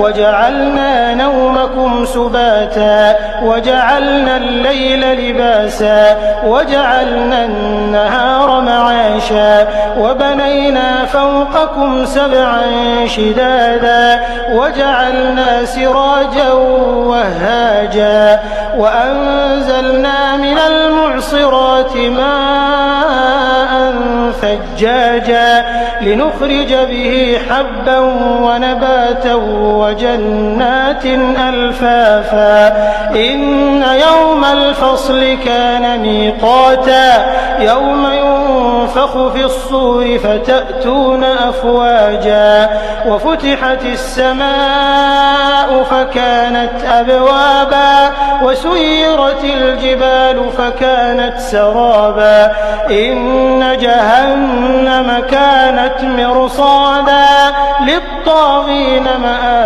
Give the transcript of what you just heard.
وجعلنا نومكم سباتا وجعلنا الليل لباسا وجعلنا النهار معاشا وبنينا فوقكم سبعا شدادا وجعلنا سراجا وهاجا وأنزلنا من المعصرات ماء ثجاجا لنخرج به حبا ونباتا وجنات ألفافا إن يوم الفصل كان ميقاتا يوم ينفخ في الصور فتأتون أفواجا وفتحت السماء فكانت أبوابا وسيرت الجبال فكانت سرابا إن جهنم كانت مرصادا للطاغين مآبا